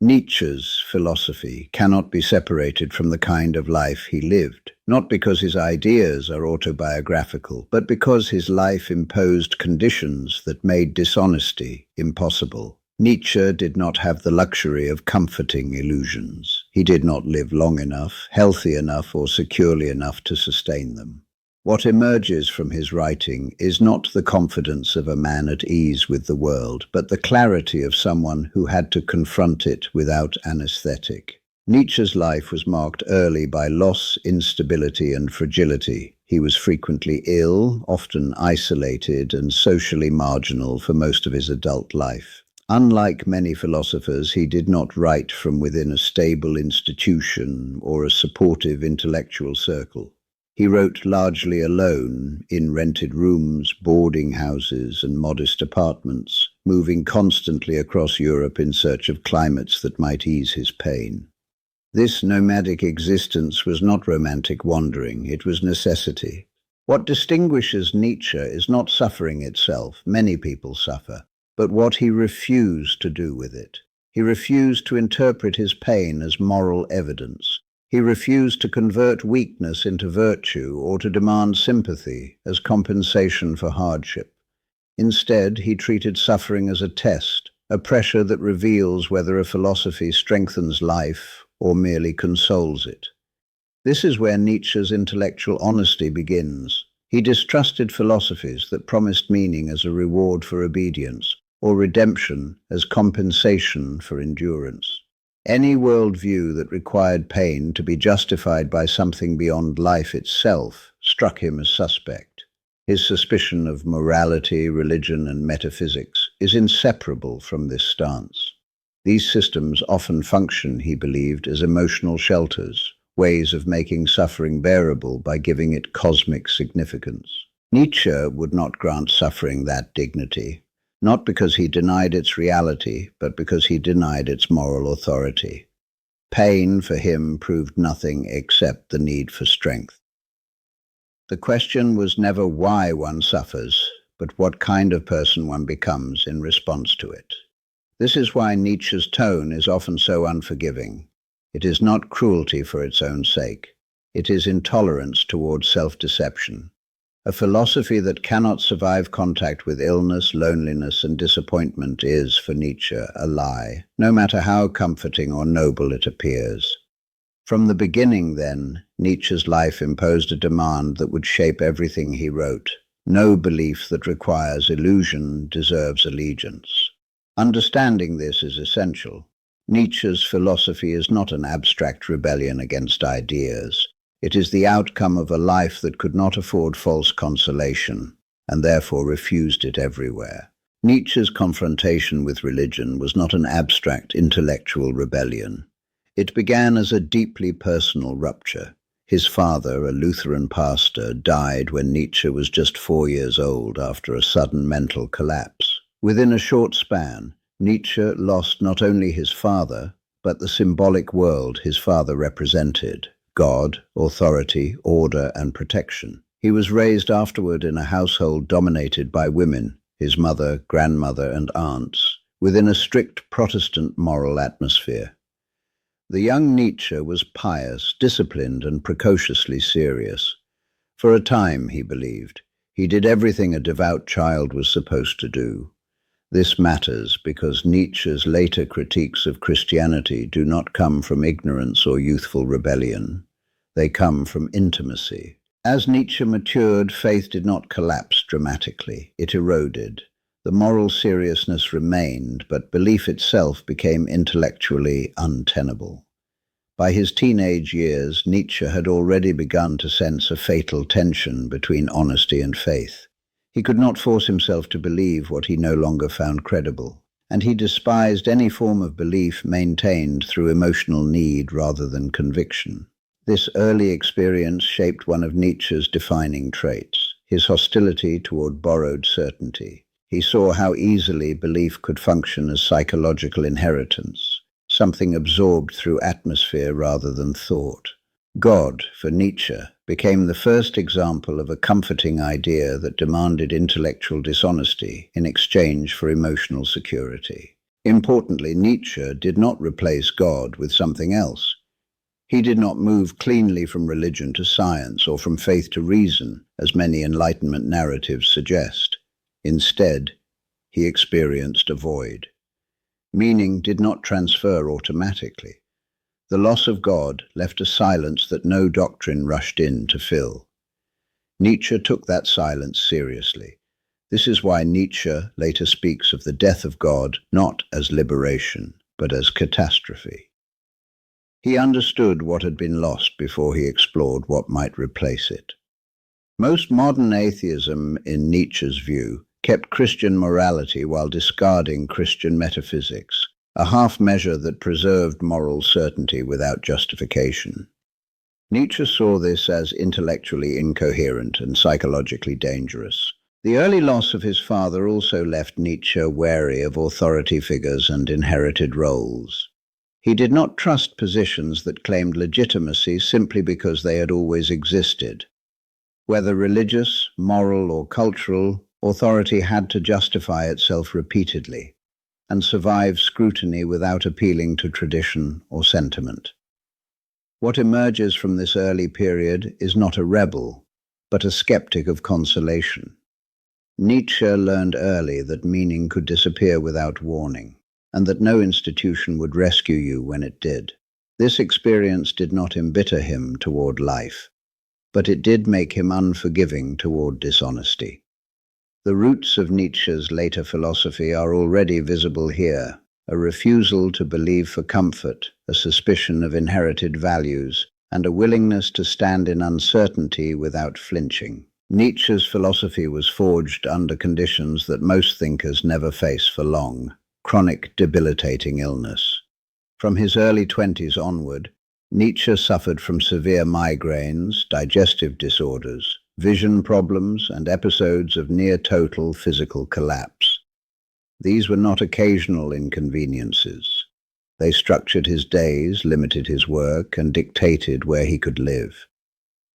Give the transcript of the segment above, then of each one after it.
Nietzsche's philosophy cannot be separated from the kind of life he lived, not because his ideas are autobiographical, but because his life imposed conditions that made dishonesty impossible. Nietzsche did not have the luxury of comforting illusions. He did not live long enough, healthy enough, or securely enough to sustain them. What emerges from his writing is not the confidence of a man at ease with the world, but the clarity of someone who had to confront it without anesthetic. Nietzsche's life was marked early by loss, instability, and fragility. He was frequently ill, often isolated, and socially marginal for most of his adult life. Unlike many philosophers, he did not write from within a stable institution or a supportive intellectual circle. He wrote largely alone, in rented rooms, boarding houses, and modest apartments, moving constantly across Europe in search of climates that might ease his pain. This nomadic existence was not romantic wandering, it was necessity. What distinguishes Nietzsche is not suffering itself, many people suffer, but what he refused to do with it. He refused to interpret his pain as moral evidence. He refused to convert weakness into virtue or to demand sympathy as compensation for hardship. Instead, he treated suffering as a test, a pressure that reveals whether a philosophy strengthens life or merely consoles it. This is where Nietzsche's intellectual honesty begins. He distrusted philosophies that promised meaning as a reward for obedience, or redemption as compensation for endurance. Any worldview that required pain to be justified by something beyond life itself struck him as suspect. His suspicion of morality, religion, and metaphysics is inseparable from this stance. These systems often function, he believed, as emotional shelters, ways of making suffering bearable by giving it cosmic significance. Nietzsche would not grant suffering that dignity, not because he denied its reality, but because he denied its moral authority. Pain, for him, proved nothing except the need for strength. The question was never why one suffers, but what kind of person one becomes in response to it. This is why Nietzsche's tone is often so unforgiving. It is not cruelty for its own sake. It is intolerance towards self-deception. A philosophy that cannot survive contact with illness, loneliness, and disappointment is, for Nietzsche, a lie, no matter how comforting or noble it appears. From the beginning, then, Nietzsche's life imposed a demand that would shape everything he wrote. No belief that requires illusion deserves allegiance. Understanding this is essential. Nietzsche's philosophy is not an abstract rebellion against ideas. It is the outcome of a life that could not afford false consolation, and therefore refused it everywhere. Nietzsche's confrontation with religion was not an abstract intellectual rebellion. It began as a deeply personal rupture. His father, a Lutheran pastor, died when Nietzsche was just 4 years old after a sudden mental collapse. Within a short span, Nietzsche lost not only his father, but the symbolic world his father represented. God, authority, order, and protection. He was raised afterward in a household dominated by women, his mother, grandmother, and aunts, within a strict Protestant moral atmosphere. The young Nietzsche was pious, disciplined, and precociously serious. For a time, he believed, he did everything a devout child was supposed to do. This matters because Nietzsche's later critiques of Christianity do not come from ignorance or youthful rebellion. They come from intimacy. As Nietzsche matured, faith did not collapse dramatically. It eroded. The moral seriousness remained, but belief itself became intellectually untenable. By his teenage years, Nietzsche had already begun to sense a fatal tension between honesty and faith. He could not force himself to believe what he no longer found credible, and he despised any form of belief maintained through emotional need rather than conviction. This early experience shaped one of Nietzsche's defining traits, his hostility toward borrowed certainty. He saw how easily belief could function as psychological inheritance, something absorbed through atmosphere rather than thought. God, for Nietzsche, became the first example of a comforting idea that demanded intellectual dishonesty in exchange for emotional security. Importantly, Nietzsche did not replace God with something else. He did not move cleanly from religion to science or from faith to reason, as many Enlightenment narratives suggest. Instead, he experienced a void. Meaning did not transfer automatically. The loss of God left a silence that no doctrine rushed in to fill. Nietzsche took that silence seriously. This is why Nietzsche later speaks of the death of God not as liberation, but as catastrophe. He understood what had been lost before he explored what might replace it. Most modern atheism, in Nietzsche's view, kept Christian morality while discarding Christian metaphysics, a half measure that preserved moral certainty without justification. Nietzsche saw this as intellectually incoherent and psychologically dangerous. The early loss of his father also left Nietzsche wary of authority figures and inherited roles. He did not trust positions that claimed legitimacy simply because they had always existed. Whether religious, moral, or cultural, authority had to justify itself repeatedly and survive scrutiny without appealing to tradition or sentiment. What emerges from this early period is not a rebel, but a skeptic of consolation. Nietzsche learned early that meaning could disappear without warning, and that no institution would rescue you when it did. This experience did not embitter him toward life, but it did make him unforgiving toward dishonesty. The roots of Nietzsche's later philosophy are already visible here: a refusal to believe for comfort, a suspicion of inherited values, and a willingness to stand in uncertainty without flinching. Nietzsche's philosophy was forged under conditions that most thinkers never face for long: chronic, debilitating illness. From his early 20s onward, Nietzsche suffered from severe migraines, digestive disorders, vision problems, and episodes of near-total physical collapse. These were not occasional inconveniences. They structured his days, limited his work, and dictated where he could live.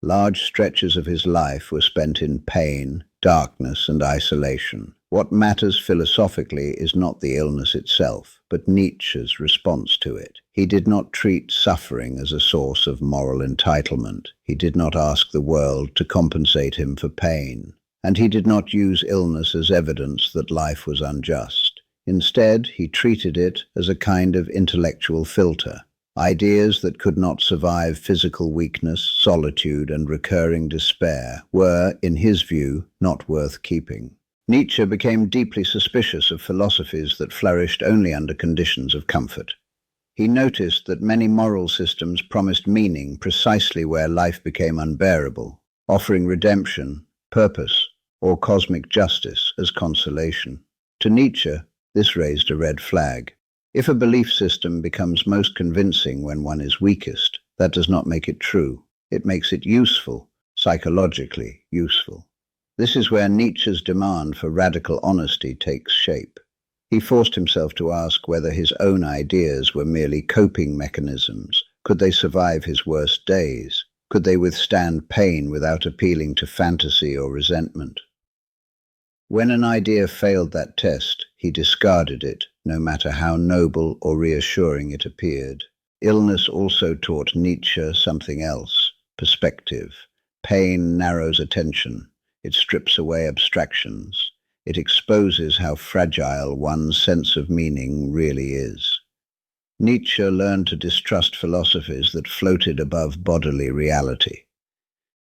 Large stretches of his life were spent in pain, darkness, and isolation. What matters philosophically is not the illness itself, but Nietzsche's response to it. He did not treat suffering as a source of moral entitlement. He did not ask the world to compensate him for pain. And he did not use illness as evidence that life was unjust. Instead, he treated it as a kind of intellectual filter. Ideas that could not survive physical weakness, solitude, and recurring despair were, in his view, not worth keeping. Nietzsche became deeply suspicious of philosophies that flourished only under conditions of comfort. He noticed that many moral systems promised meaning precisely where life became unbearable, offering redemption, purpose, or cosmic justice as consolation. To Nietzsche, this raised a red flag. If a belief system becomes most convincing when one is weakest, that does not make it true. It makes it useful, psychologically useful. This is where Nietzsche's demand for radical honesty takes shape. He forced himself to ask whether his own ideas were merely coping mechanisms. Could they survive his worst days? Could they withstand pain without appealing to fantasy or resentment? When an idea failed that test, he discarded it, no matter how noble or reassuring it appeared. Illness also taught Nietzsche something else: perspective. Pain narrows attention. It strips away abstractions. It exposes how fragile one's sense of meaning really is. Nietzsche learned to distrust philosophies that floated above bodily reality.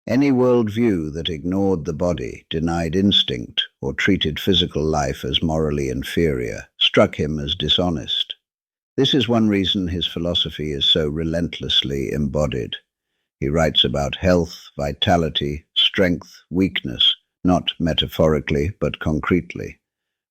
Any worldview that ignored the body, denied instinct, or treated physical life as morally inferior struck him as dishonest. This is one reason his philosophy is so relentlessly embodied. He writes about health, vitality, strength, weakness, not metaphorically but concretely.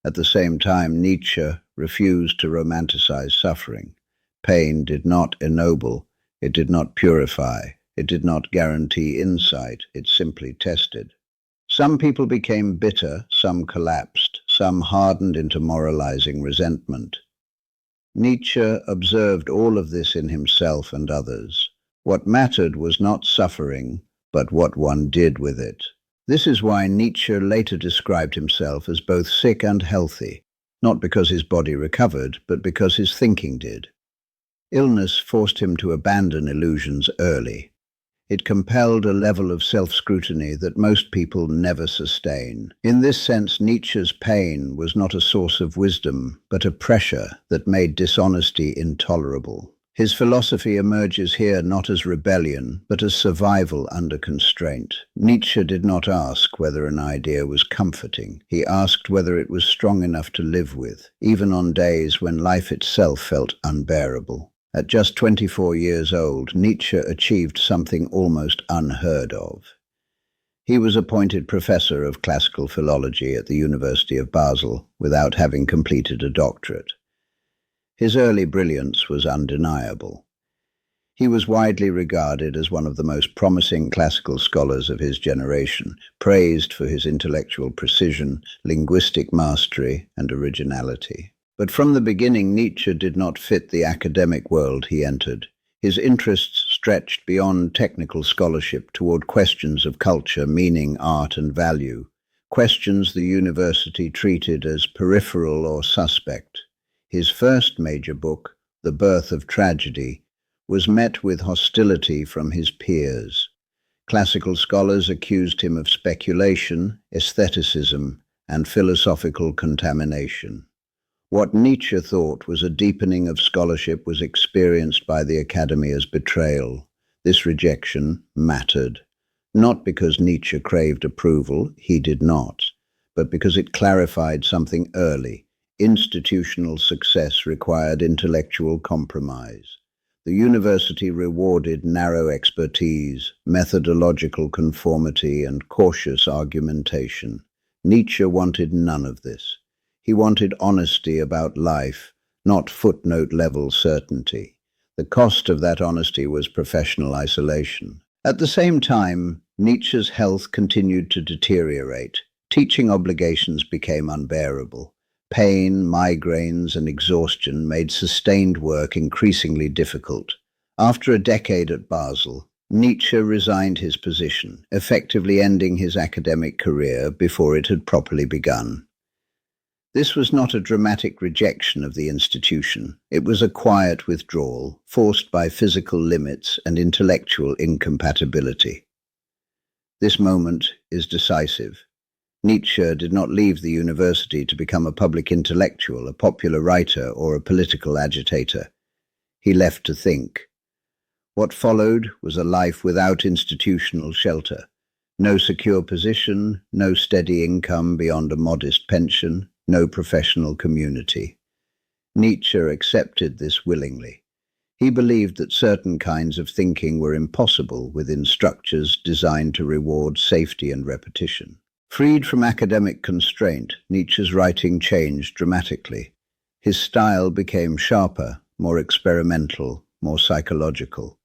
At the same time, Nietzsche refused to romanticize suffering. Pain did not ennoble, it did not purify, it did not guarantee insight, it simply tested. Some people became bitter, some collapsed, some hardened into moralizing resentment. Nietzsche observed all of this in himself and others. What mattered was not suffering, but what one did with it. This is why Nietzsche later described himself as both sick and healthy, not because his body recovered, but because his thinking did. Illness forced him to abandon illusions early. It compelled a level of self-scrutiny that most people never sustain. In this sense, Nietzsche's pain was not a source of wisdom, but a pressure that made dishonesty intolerable. His philosophy emerges here not as rebellion, but as survival under constraint. Nietzsche did not ask whether an idea was comforting. He asked whether it was strong enough to live with, even on days when life itself felt unbearable. At just 24 years old, Nietzsche achieved something almost unheard of. He was appointed professor of classical philology at the University of Basel without having completed a doctorate. His early brilliance was undeniable. He was widely regarded as one of the most promising classical scholars of his generation, praised for his intellectual precision, linguistic mastery, and originality. But from the beginning, Nietzsche did not fit the academic world he entered. His interests stretched beyond technical scholarship toward questions of culture, meaning, art, and value, questions the university treated as peripheral or suspect. His first major book, The Birth of Tragedy, was met with hostility from his peers. Classical scholars accused him of speculation, aestheticism, and philosophical contamination. What Nietzsche thought was a deepening of scholarship was experienced by the Academy as betrayal. This rejection mattered, not because Nietzsche craved approval, he did not, but because it clarified something early. Institutional success required intellectual compromise. The university rewarded narrow expertise, methodological conformity, and cautious argumentation. Nietzsche wanted none of this. He wanted honesty about life, not footnote-level certainty. The cost of that honesty was professional isolation. At the same time, Nietzsche's health continued to deteriorate. Teaching obligations became unbearable. Pain, migraines, and exhaustion made sustained work increasingly difficult. After a decade at Basel, Nietzsche resigned his position, effectively ending his academic career before it had properly begun. This was not a dramatic rejection of the institution. It was a quiet withdrawal, forced by physical limits and intellectual incompatibility. This moment is decisive. Nietzsche did not leave the university to become a public intellectual, a popular writer, or a political agitator. He left to think. What followed was a life without institutional shelter. No secure position, no steady income beyond a modest pension, no professional community. Nietzsche accepted this willingly. He believed that certain kinds of thinking were impossible within structures designed to reward safety and repetition. Freed from academic constraint, Nietzsche's writing changed dramatically. His style became sharper, more experimental, more psychological.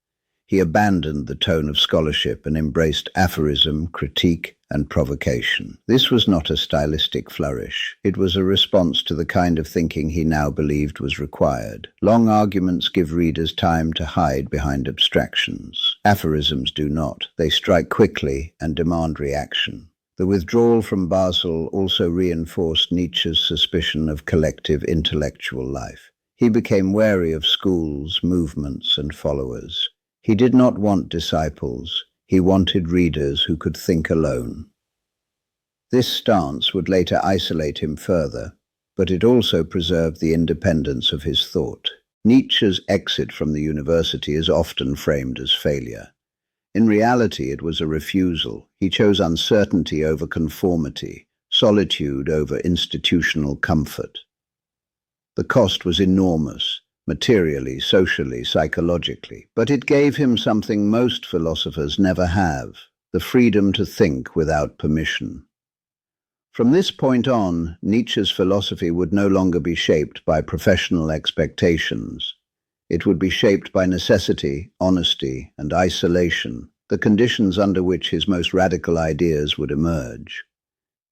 He abandoned the tone of scholarship and embraced aphorism, critique, and provocation. This was not a stylistic flourish. It was a response to the kind of thinking he now believed was required. Long arguments give readers time to hide behind abstractions. Aphorisms do not. They strike quickly and demand reaction. The withdrawal from Basel also reinforced Nietzsche's suspicion of collective intellectual life. He became wary of schools, movements, and followers. He did not want disciples. He wanted readers who could think alone. This stance would later isolate him further, but it also preserved the independence of his thought. Nietzsche's exit from the university is often framed as failure. In reality, it was a refusal. He chose uncertainty over conformity, solitude over institutional comfort. The cost was enormous, materially, socially, psychologically, but it gave him something most philosophers never have, the freedom to think without permission. From this point on, Nietzsche's philosophy would no longer be shaped by professional expectations. It would be shaped by necessity, honesty, and isolation, the conditions under which his most radical ideas would emerge.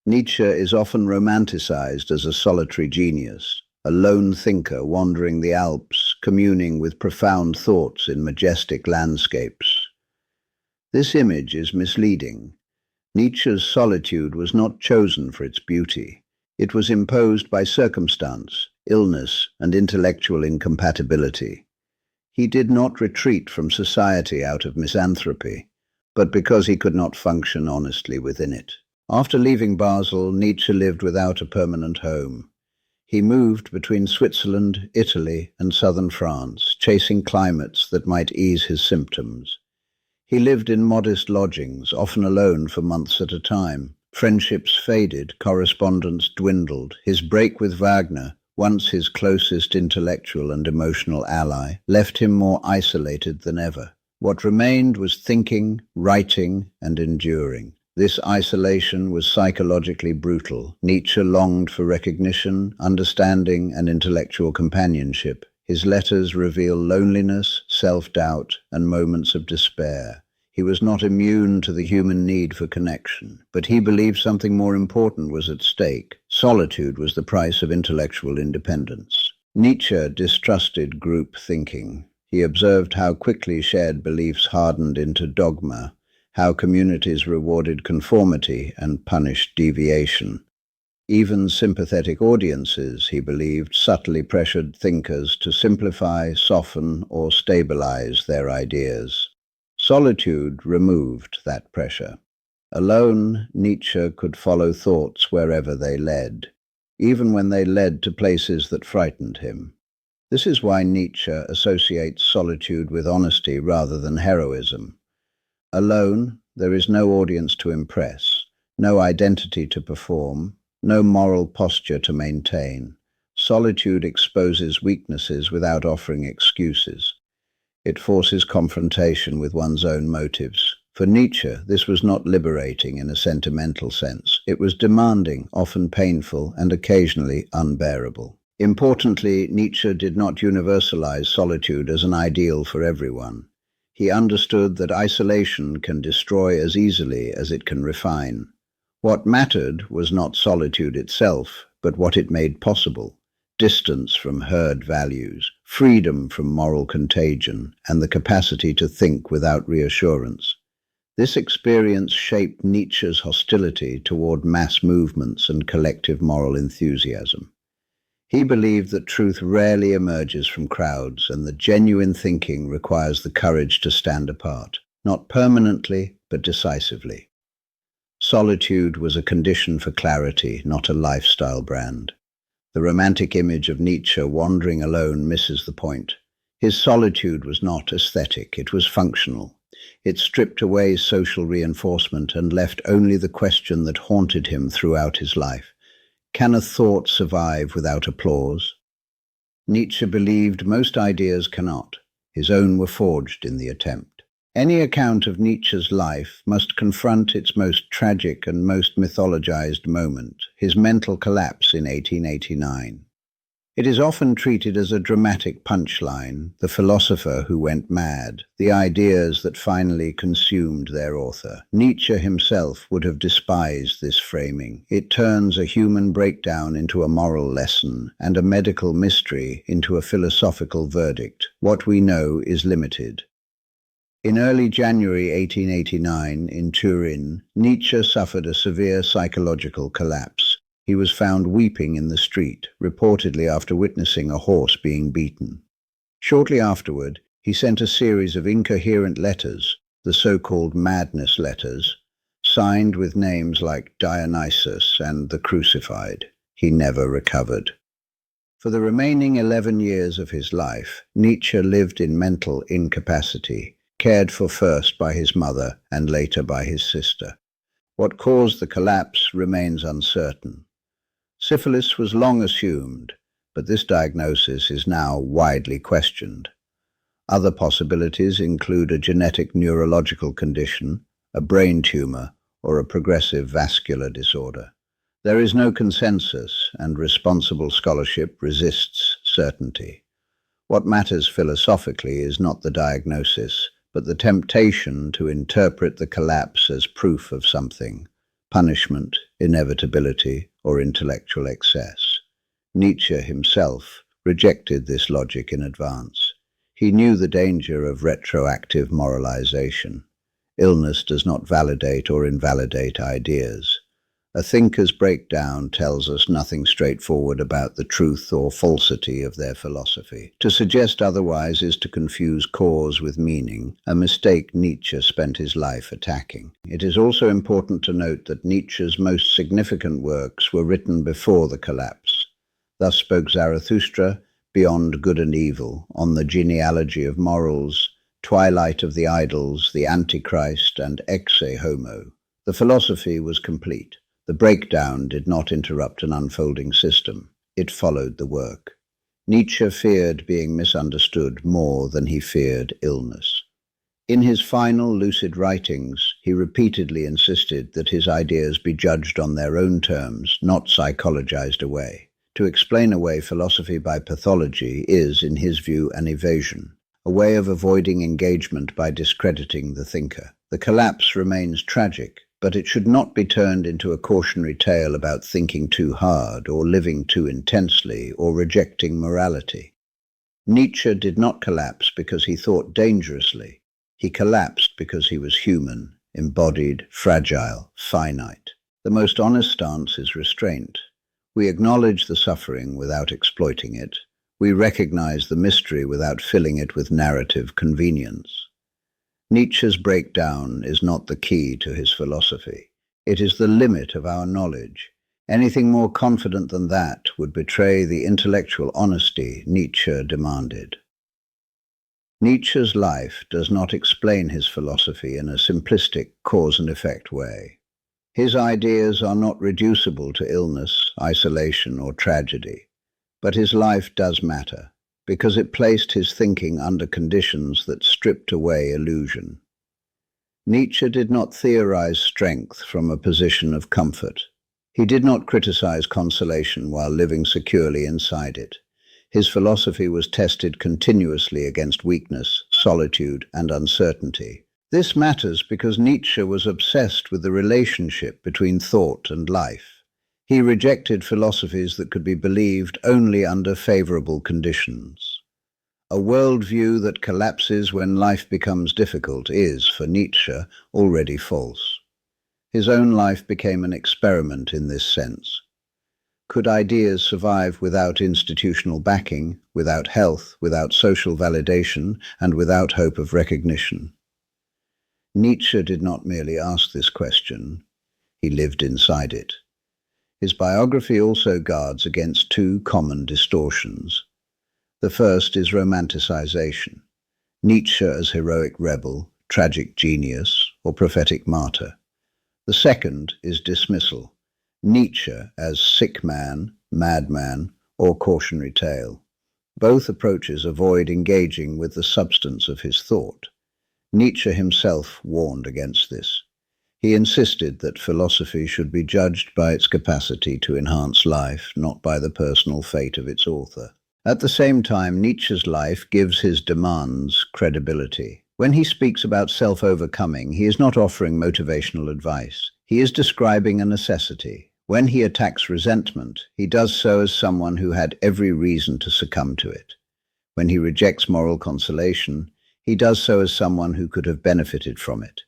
Nietzsche is often romanticized as a solitary genius, a lone thinker wandering the Alps, communing with profound thoughts in majestic landscapes. This image is misleading. Nietzsche's solitude was not chosen for its beauty. It was imposed by circumstance, illness, and intellectual incompatibility. He did not retreat from society out of misanthropy, but because he could not function honestly within it. After leaving Basel, Nietzsche lived without a permanent home. He moved between Switzerland, Italy, and southern France, chasing climates that might ease his symptoms. He lived in modest lodgings, often alone for months at a time. Friendships faded, correspondence dwindled. His break with Wagner, once his closest intellectual and emotional ally, left him more isolated than ever. What remained was thinking, writing, and enduring. This isolation was psychologically brutal. Nietzsche longed for recognition, understanding, and intellectual companionship. His letters reveal loneliness, self-doubt, and moments of despair. He was not immune to the human need for connection, but he believed something more important was at stake. Solitude was the price of intellectual independence. Nietzsche distrusted group thinking. He observed how quickly shared beliefs hardened into dogma, how communities rewarded conformity and punished deviation. Even sympathetic audiences, he believed, subtly pressured thinkers to simplify, soften, or stabilize their ideas. Solitude removed that pressure. Alone, Nietzsche could follow thoughts wherever they led, even when they led to places that frightened him. This is why Nietzsche associates solitude with honesty rather than heroism. Alone, there is no audience to impress, no identity to perform, no moral posture to maintain. Solitude exposes weaknesses without offering excuses. It forces confrontation with one's own motives. For Nietzsche, this was not liberating in a sentimental sense. It was demanding, often painful, and occasionally unbearable. Importantly, Nietzsche did not universalize solitude as an ideal for everyone. He understood that isolation can destroy as easily as it can refine. What mattered was not solitude itself, but what it made possible: distance from herd values, freedom from moral contagion, and the capacity to think without reassurance. This experience shaped Nietzsche's hostility toward mass movements and collective moral enthusiasm. He believed that truth rarely emerges from crowds, and that genuine thinking requires the courage to stand apart, not permanently, but decisively. Solitude was a condition for clarity, not a lifestyle brand. The romantic image of Nietzsche wandering alone misses the point. His solitude was not aesthetic, it was functional. It stripped away social reinforcement and left only the question that haunted him throughout his life: can a thought survive without applause? Nietzsche believed most ideas cannot. His own were forged in the attempt. Any account of Nietzsche's life must confront its most tragic and most mythologized moment, his mental collapse in 1889. It is often treated as a dramatic punchline, the philosopher who went mad, the ideas that finally consumed their author. Nietzsche himself would have despised this framing. It turns a human breakdown into a moral lesson, and a medical mystery into a philosophical verdict. What we know is limited. In early January 1889, in Turin, Nietzsche suffered a severe psychological collapse. He was found weeping in the street, reportedly after witnessing a horse being beaten. Shortly afterward, he sent a series of incoherent letters, the so-called madness letters, signed with names like Dionysus and the Crucified. He never recovered. For the remaining 11 years of his life, Nietzsche lived in mental incapacity, cared for first by his mother and later by his sister. What caused the collapse remains uncertain. Syphilis was long assumed, but this diagnosis is now widely questioned. Other possibilities include a genetic neurological condition, a brain tumor, or a progressive vascular disorder. There is no consensus, and responsible scholarship resists certainty. What matters philosophically is not the diagnosis, but the temptation to interpret the collapse as proof of something: punishment, inevitability, or intellectual excess. Nietzsche himself rejected this logic in advance. He knew the danger of retroactive moralization. Illness does not validate or invalidate ideas. A thinker's breakdown tells us nothing straightforward about the truth or falsity of their philosophy. To suggest otherwise is to confuse cause with meaning, a mistake Nietzsche spent his life attacking. It is also important to note that Nietzsche's most significant works were written before the collapse. Thus spoke Zarathustra, Beyond Good and Evil, On the Genealogy of Morals, Twilight of the Idols, The Antichrist, and Exe Homo. The philosophy was complete. The breakdown did not interrupt an unfolding system. It followed the work. Nietzsche feared being misunderstood more than he feared illness. In his final lucid writings, he repeatedly insisted that his ideas be judged on their own terms, not psychologized away. To explain away philosophy by pathology is, in his view, an evasion, a way of avoiding engagement by discrediting the thinker. The collapse remains tragic, but it should not be turned into a cautionary tale about thinking too hard or living too intensely or rejecting morality. Nietzsche did not collapse because he thought dangerously. He collapsed because he was human, embodied, fragile, finite. The most honest stance is restraint. We acknowledge the suffering without exploiting it. We recognize the mystery without filling it with narrative convenience. Nietzsche's breakdown is not the key to his philosophy. It is the limit of our knowledge. Anything more confident than that would betray the intellectual honesty Nietzsche demanded. Nietzsche's life does not explain his philosophy in a simplistic cause and effect way. His ideas are not reducible to illness, isolation, or tragedy, but his life does matter, because it placed his thinking under conditions that stripped away illusion. Nietzsche did not theorize strength from a position of comfort. He did not criticize consolation while living securely inside it. His philosophy was tested continuously against weakness, solitude, and uncertainty. This matters because Nietzsche was obsessed with the relationship between thought and life. He rejected philosophies that could be believed only under favorable conditions. A worldview that collapses when life becomes difficult is, for Nietzsche, already false. His own life became an experiment in this sense. Could ideas survive without institutional backing, without health, without social validation, and without hope of recognition? Nietzsche did not merely ask this question, he lived inside it. His biography also guards against two common distortions. The first is romanticization. Nietzsche as heroic rebel, tragic genius, or prophetic martyr. The second is dismissal. Nietzsche as sick man, madman, or cautionary tale. Both approaches avoid engaging with the substance of his thought. Nietzsche himself warned against this. He insisted that philosophy should be judged by its capacity to enhance life, not by the personal fate of its author. At the same time, Nietzsche's life gives his demands credibility. When he speaks about self-overcoming, he is not offering motivational advice. He is describing a necessity. When he attacks resentment, he does so as someone who had every reason to succumb to it. When he rejects moral consolation, he does so as someone who could have benefited from it.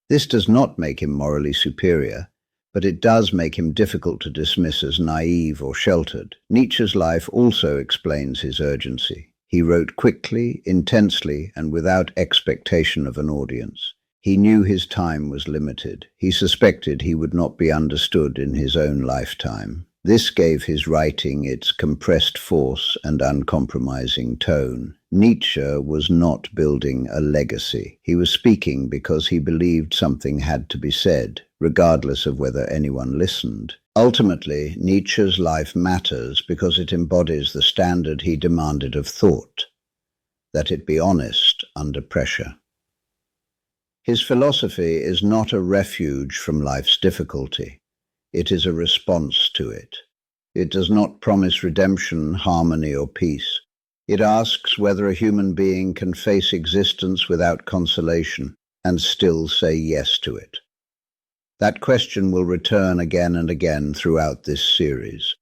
This does not make him morally superior, but it does make him difficult to dismiss as naive or sheltered. Nietzsche's life also explains his urgency. He wrote quickly, intensely, and without expectation of an audience. He knew his time was limited. He suspected he would not be understood in his own lifetime. This gave his writing its compressed force and uncompromising tone. Nietzsche was not building a legacy. He was speaking because he believed something had to be said, regardless of whether anyone listened. Ultimately, Nietzsche's life matters because it embodies the standard he demanded of thought, that it be honest under pressure. His philosophy is not a refuge from life's difficulty. It is a response to it. It does not promise redemption, harmony, or peace. It asks whether a human being can face existence without consolation and still say yes to it. That question will return again and again throughout this series.